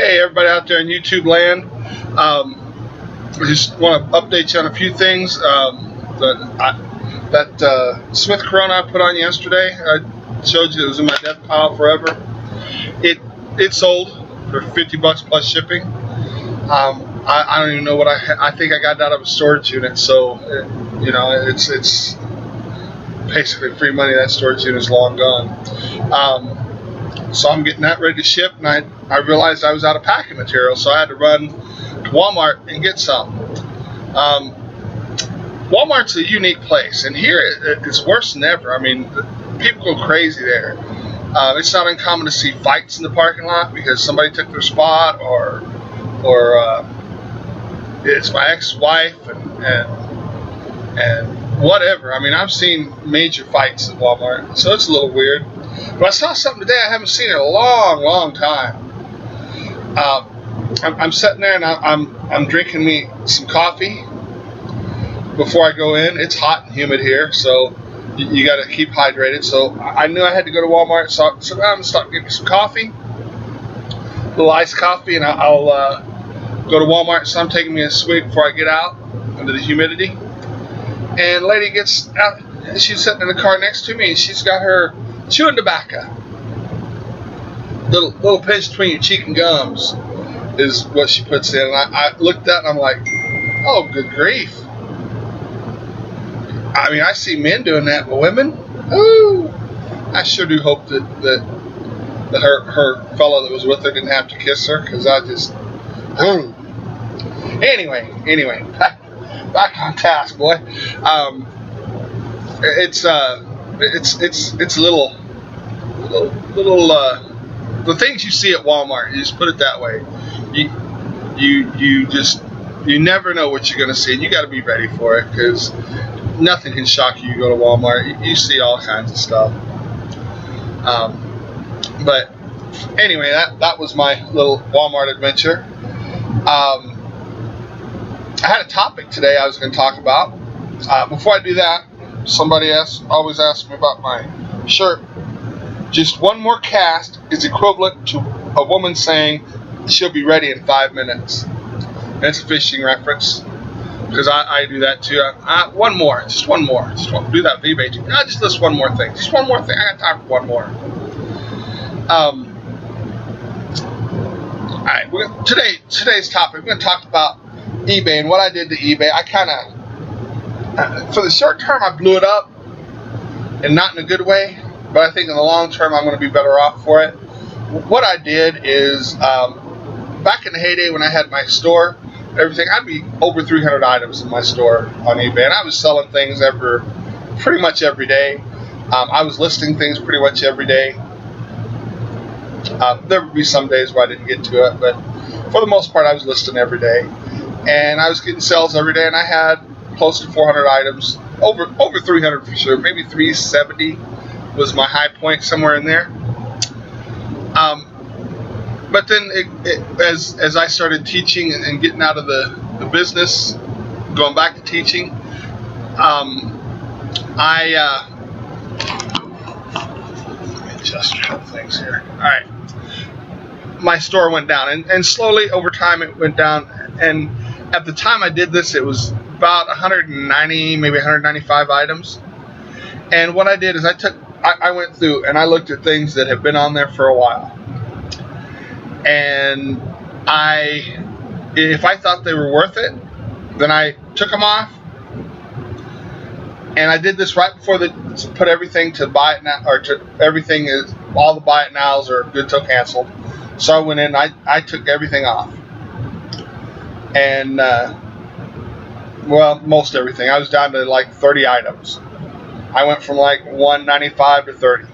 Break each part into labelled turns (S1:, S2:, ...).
S1: Hey, everybody out there in YouTube land. I just want to update you on a few things. That Smith Corona I put on yesterday, I showed you it was in my death pile forever. It sold for $50 plus shipping. I don't even know what I think I got it out of a storage unit. So it's basically free money. That storage unit is long gone. So I'm getting that ready to ship, and I realized I was out of packing material, so I had to run to Wal Mart and get some. Wal Mart's a unique place, and here it's worse than ever. I mean, people go crazy there. It's not uncommon to see fights in the parking lot because somebody took their spot, or it's my ex-wife and whatever. I mean, I've seen major fights at Walmart, so it's a little weird. But I saw something today I haven't seen in a long time. I'm sitting there and I'm drinking me some coffee before I go in. It's hot and humid here, so you got to keep hydrated. So I knew I had to go to Walmart, so I'm going to start getting some coffee, a little iced coffee, and I'll go to Walmart. So I'm taking me a swig before I get out into the humidity. And the lady gets out, she's sitting in the car next to me, and she's got her chewing tobacco. Little pinch between your cheek and gums is what she puts in. And I looked at it and I'm like, oh, good grief. I mean, I see men doing that, but women? Ooh. I sure do hope that her fellow that was with her didn't have to kiss her, because I just, ooh. Anyway, back on task, boy. It's a little the things you see at Walmart, you just put it that way. You never know what you're going to see, and you got to be ready for it, because nothing can shock you. You go to Walmart, you see all kinds of stuff. But anyway, that was my little Walmart adventure. I had a topic today I was going to talk about. Before I do that, somebody always asks me about my shirt. Just one more cast is equivalent to a woman saying she'll be ready in 5 minutes. And it's a fishing reference, because I do that too. One more. Do that V-bait. Just list one more thing. Just one more thing. I got time for one more. Alright, today's topic, we're going to talk about eBay and what I did to eBay. I kind of, for the short term, I blew it up, and not in a good way, but I think in the long term I'm going to be better off for it. What I did is, back in the heyday when I had my store, everything, I'd be over 300 items in my store on eBay, and I was selling things pretty much every day. I was listing things pretty much every day. There would be some days where I didn't get to it, but for the most part I was listing every day, and I was getting sales every day, and I had close to 400 items, over 300 for sure, maybe 370 was my high point, somewhere in there. But then as I started teaching and getting out of the business, going back to teaching, let me adjust a couple things here. All right. My store went down, and slowly over time it went down, and at the time I did this, it was about 190, maybe 195 items. And what I did is I went through and I looked at things that have been on there for a while, and if I thought they were worth it, then I took them off. And I did this right before to put everything to buy it now, or to everything is all the buy it nows are good till canceled. So I went in, I took everything off, and most everything. I was down to like 30 items. I went from like 195 to 30.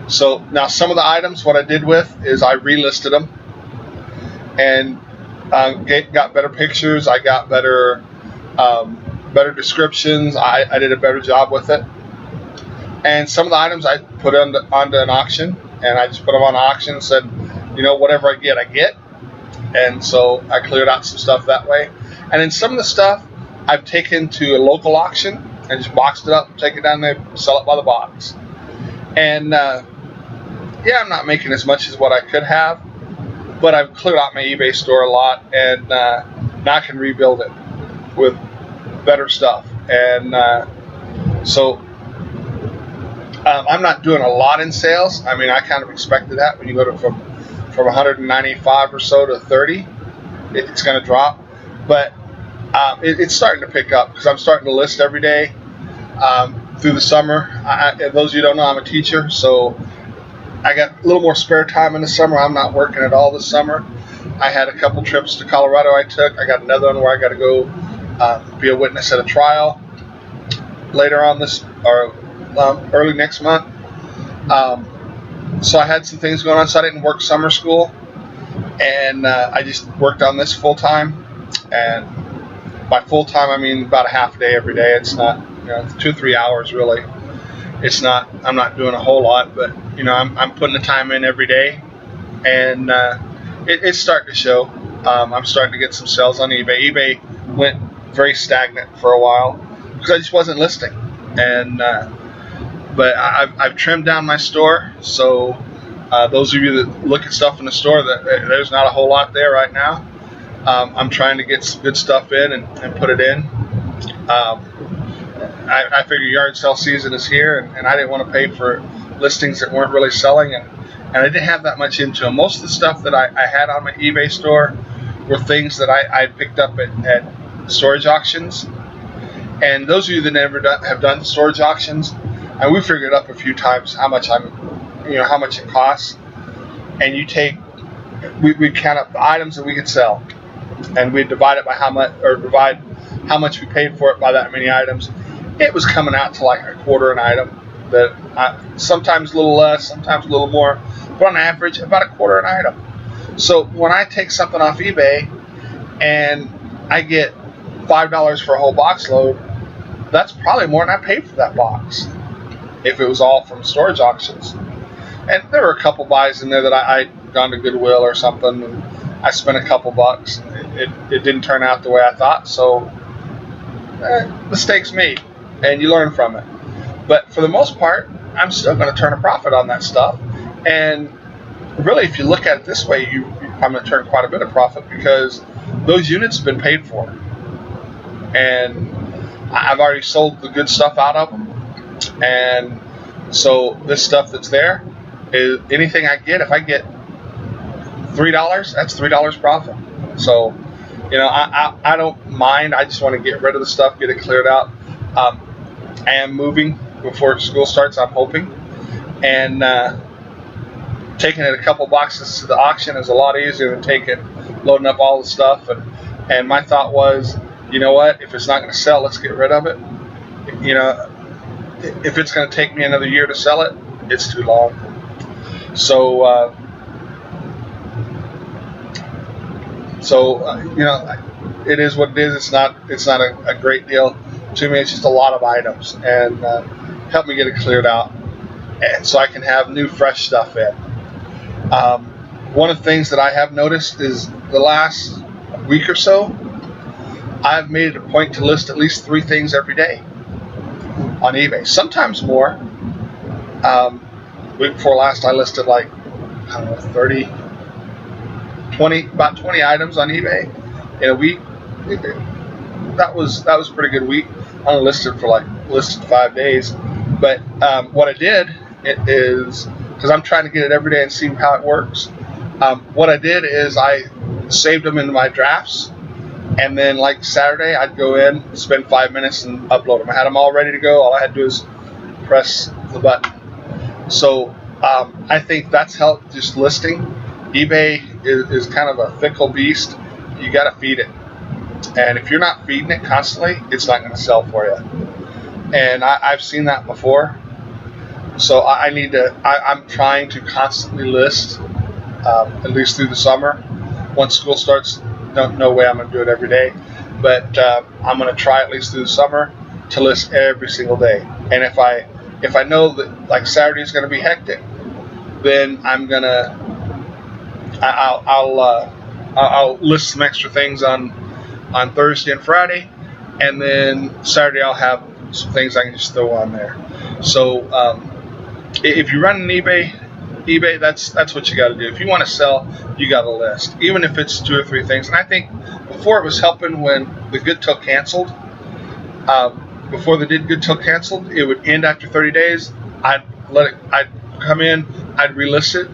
S1: So now some of the items, what I did with is I relisted them, and got better pictures. I got better descriptions. I did a better job with it. And some of the items I put onto an auction, and I just put them on auction and said, whatever I get. And so I cleared out some stuff that way. And then some of the stuff I've taken to a local auction and just boxed it up, take it down there, sell it by the box. And I'm not making as much as what I could have, but I've cleared out my eBay store a lot, and now I can rebuild it with better stuff. And so I'm not doing a lot in sales. I mean, I kind of expected that when you go to from 195 or so to 30, it's going to drop. But it's starting to pick up because I'm starting to list every day through the summer. Those of you who don't know, I'm a teacher, so I got a little more spare time in the summer. I'm not working at all this summer. I had a couple trips to Colorado I took. I got another one where I got to go be a witness at a trial later on this or early next month. So I had some things going on, so I didn't work summer school, and I just worked on this full time. And by full time, I mean about a half a day every day. It's not 2-3 hours really. It's not. I'm not doing a whole lot, but I'm putting the time in every day, and it's starting to show. I'm starting to get some sales on eBay. eBay went very stagnant for a while because I just wasn't listing, and but I've trimmed down my store. So those of you that look at stuff in the store, there's not a whole lot there right now. I'm trying to get some good stuff in and put it in. I figure yard sale season is here, and I didn't want to pay for listings that weren't really selling, and I didn't have that much into them. Most of the stuff that I had on my eBay store were things that I picked up at storage auctions. And those of you that never have done storage auctions, and we figured up a few times how much how much it costs, and we count up the items that we could sell, and we divide it by divide how much we paid for it by that many items. It was coming out to like a quarter an item. Sometimes a little less, sometimes a little more, but on average about a quarter an item. So when I take something off eBay and I get $5 for a whole box load, that's probably more than I paid for that box if it was all from storage auctions. And there were a couple buys in there that I'd gone to Goodwill or something, and I spent a couple bucks. It didn't turn out the way I thought, so mistakes made, and you learn from it. But for the most part, I'm still going to turn a profit on that stuff. And really, if you look at it this way, I'm going to turn quite a bit of profit because those units have been paid for. And I've already sold the good stuff out of them. And so this stuff that's there is anything I get. If I get $3, that's $3 profit. So, I don't mind. I just want to get rid of the stuff, get it cleared out. I am moving before school starts, I'm hoping. And taking it a couple boxes to the auction is a lot easier than loading up all the stuff. And my thought was, you know what? If it's not going to sell, let's get rid of it. If it's going to take me another year to sell it, it's too long. So, it is what it is. It's not a great deal to me. It's just a lot of items, and help me get it cleared out, and so I can have new, fresh stuff in. One of the things that I have noticed is the last week or so, I've made it a point to list at least 3 things every day on eBay. Sometimes more. Week before last, I listed about 20 items on eBay in a week. That was a pretty good week. I only listed 5 days, but what I did is, because I'm trying to get it every day and see how it works. What I did is I saved them into my drafts, and then like Saturday I'd go in, spend 5 minutes, and upload them. I had them all ready to go. All I had to do is press the button. So I think that's helped just listing. eBay is kind of a fickle beast. You got to feed it, and if you're not feeding it constantly, it's not going to sell for you. And I've seen that before. So I'm trying to constantly list, at least through the summer. Once school starts, no way I'm going to do it every day, but I'm going to try at least through the summer to list every single day. And if I know that like Saturday is going to be hectic, then I'll list some extra things on Thursday and Friday, and then Saturday I'll have some things I can just throw on there. So if you run an eBay, eBay, that's what you got to do. If you want to sell, you got to list, even if it's 2 or 3 things. And I think before it was helping when the good till canceled. Before the good till canceled, it would end after 30 days. I'd come in, I'd relist it,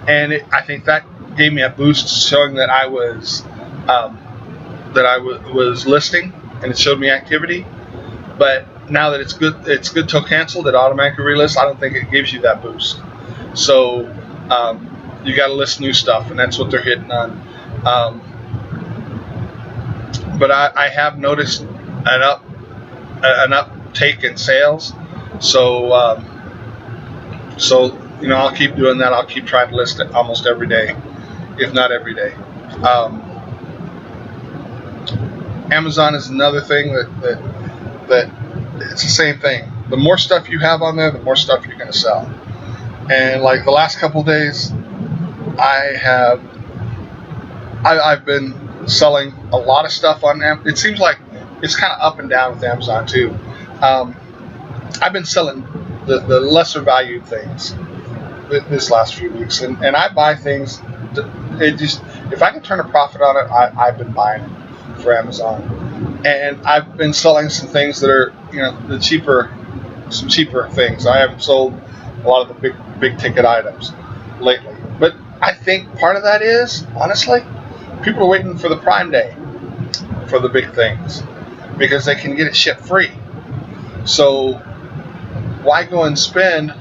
S1: and I think that gave me a boost, showing that I was listing, and it showed me activity. But now that it's good till canceled, it automatically relists. I don't think it gives you that boost. So you got to list new stuff, and that's what they're hitting on. But I have noticed an uptake in sales. So I'll keep doing that. I'll keep trying to list it almost every day, if not every day. Amazon is another thing that it's the same thing. The more stuff you have on there, the more stuff you're going to sell. And like the last couple of days, I've been selling a lot of stuff on Amazon. It seems like it's kind of up and down with Amazon too. I've been selling the lesser valued things this last few weeks, and I buy things. If I can turn a profit on it, I've been buying it for Amazon, and I've been selling some things that are some cheaper things. I haven't sold a lot of the big ticket items lately, but I think part of that is, honestly, people are waiting for the Prime Day for the big things because they can get it shipped free. So why go and spend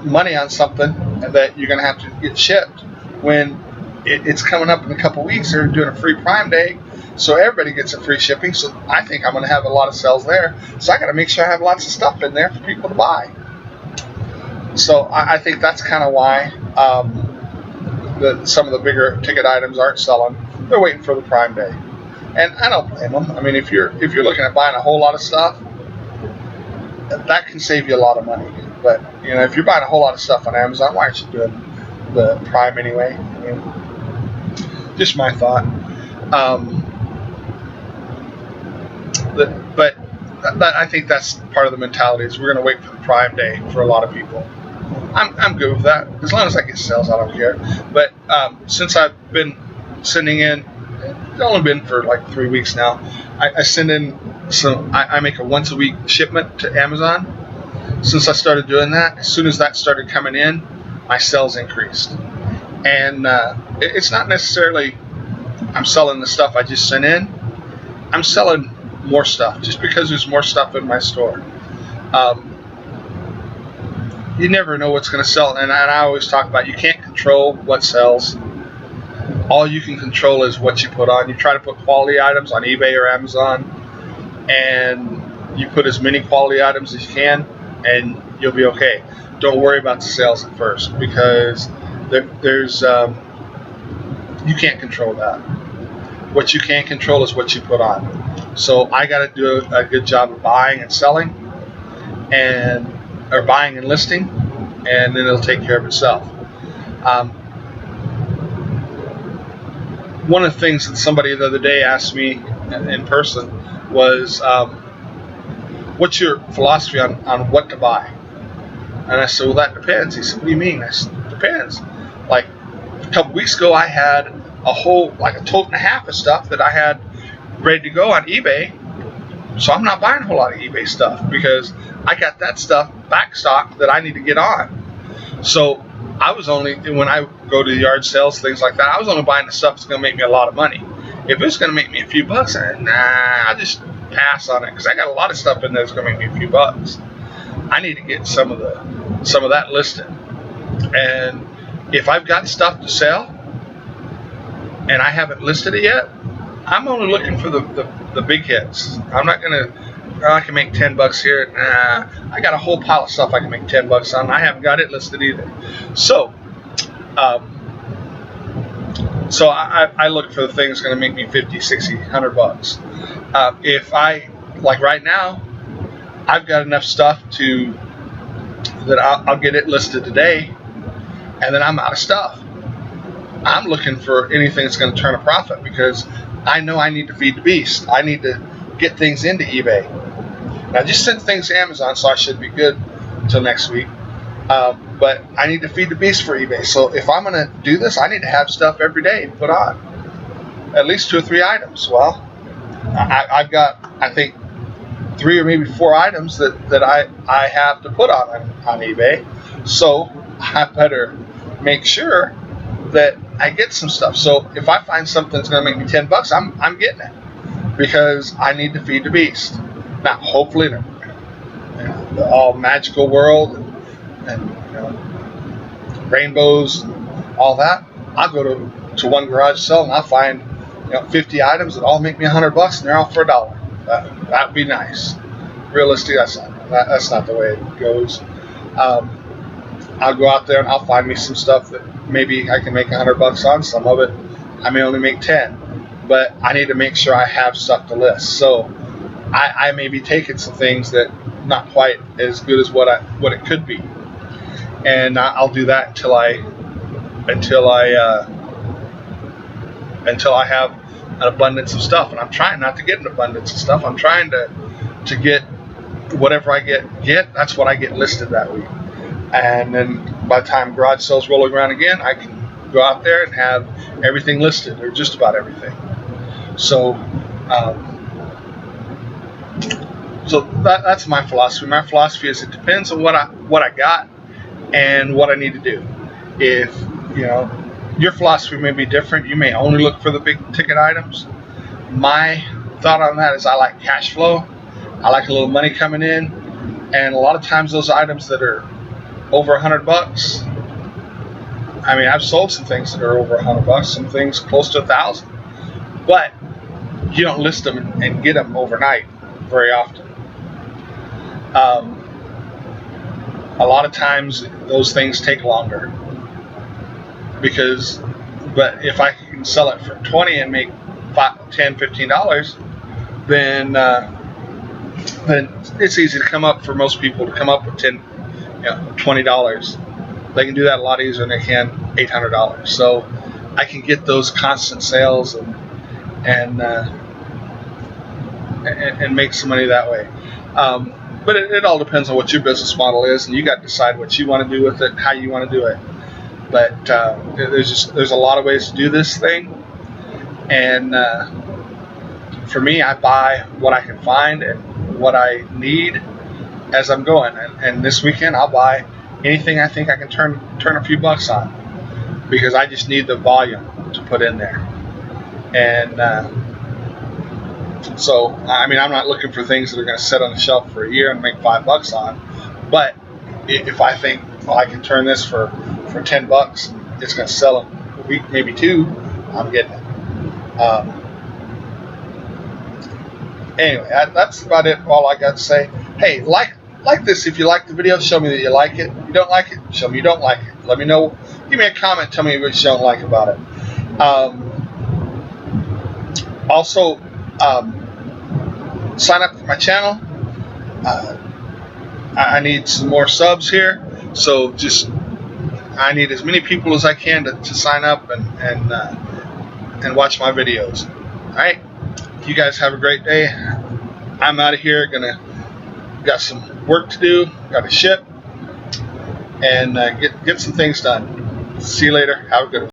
S1: money on something that you're going to have to get shipped when it's coming up in a couple weeks? They're doing a free Prime Day, so everybody gets a free shipping. So I think I'm going to have a lot of sales there. So I got to make sure I have lots of stuff in there for people to buy. So I think that's kind of why some of the bigger ticket items aren't selling. They're waiting for the Prime Day, and I don't blame them. I mean, if you're looking at buying a whole lot of stuff, that can save you a lot of money. But if you're buying a whole lot of stuff on Amazon, why aren't you doing the Prime anyway? I mean, just my thought. But I think that's part of the mentality is we're going to wait for the Prime Day for a lot of people. I'm good with that. As long as I get sales, I don't care. But since I've been sending in, it's only been for like 3 weeks now, I send in I make a once a week shipment to Amazon. Since I started doing that, as soon as that started coming in, my sales increased. And it's not necessarily I'm selling the stuff I just sent in. I'm selling more stuff just because there's more stuff in my store. You never know what's going to sell, and I always talk about you can't control what sells. All you can control is what you put on. You try to put quality items on eBay or Amazon, and you put as many quality items as you can, and you'll be okay. Don't worry about the sales at first, because there's you can't control that. What you can control is what you put on. So I got to do a good job of buying and selling, or buying and listing, and then it'll take care of itself. One of the things that somebody the other day asked me in person was, what's your philosophy on what to buy? And I said, well, that depends. He said, what do you mean? I said, depends. Like a couple weeks ago, I had a tote and a half of stuff that I had ready to go on eBay. So I'm not buying a whole lot of eBay stuff because I got that stuff backstocked that I need to get on. So I was only, when I go to the yard sales, things like that, I was only buying the stuff that's going to make me a lot of money. If it's going to make me a few bucks, I'll just pass on it because I got a lot of stuff in there that's going to make me a few bucks. I need to get some of that listed. And if I've got stuff to sell and I haven't listed it yet, I'm only looking for the big hits. I'm not going to, I can make $10 here. I got a whole pile of stuff I can make $10 on. I haven't got it listed either. So I look for the things going to make me 50, 60, $100. If like right now, I've got enough stuff that I'll get it listed today, and then I'm out of stuff. I'm looking for anything that's going to turn a profit because I know I need to feed the beast. I need to get things into eBay. And I just sent things to Amazon, so I should be good until next week. But I need to feed the beast for eBay. So if I'm going to do this, I need to have stuff every day put on. At least 2 or 3 items. Well, I've got, I think, 3 or maybe 4 items that I have to put on eBay. So I better make sure that I get some stuff. So if I find something that's going to make me $10, I'm getting it, because I need to feed the beast. Now, hopefully, the all magical world and rainbows and all that, I'll go to one garage sale and I'll find 50 items that all make me $100 and they're all for $1. That'd be nice. Realistically, that's not the way it goes. I'll go out there and I'll find me some stuff that maybe I can make $100 on. Some of it I may only make 10, but I need to make sure I have stuff to list. So I may be taking some things that not quite as good as what it could be, and I'll do that until I have an abundance of stuff. And I'm trying not to get an abundance of stuff. I'm trying to get whatever I get. That's what I get listed that week. And then by the time garage sales rolling around again, I can go out there and have everything listed, or just about everything. So that's my philosophy. My philosophy is it depends on what I got and what I need to do. If your philosophy may be different, you may only look for the big ticket items. My thought on that is I like cash flow. I like a little money coming in, and a lot of times those items that are over $100. I mean, I've sold some things that are over $100, some things close to $1,000, but you don't list them and get them overnight very often. A lot of times those things take longer, but if I can sell it for $20 and make $10, $15, then it's easy to come up for most people to come up with $20. They can do that a lot easier than they can $800. So I can get those constant sales and make some money that way. But it all depends on what your business model is, and you got to decide what you want to do with it and how you want to do it. But there's a lot of ways to do this thing, and for me, I buy what I can find and what I need as I'm going. And this weekend, I'll buy anything I think I can turn a few bucks on, because I just need the volume to put in there. And so, I mean, I'm not looking for things that are going to sit on the shelf for a year and make $5 on. But if I think, well, I can turn this for $10, it's going to sell in a week, maybe 2, I'm getting it. Anyway, that's about it. All I got to say. Hey, like this if you like the video. Show me that you like it. If you don't like it, show me you don't like it. Let me know. Give me a comment. Tell me what you don't like about it. Also, sign up for my channel. I need some more subs here, so I need as many people as I can to sign up and watch my videos. All right, you guys have a great day. I'm out of here. Got some work to do. Got to ship and get some things done. See you later. Have a good one.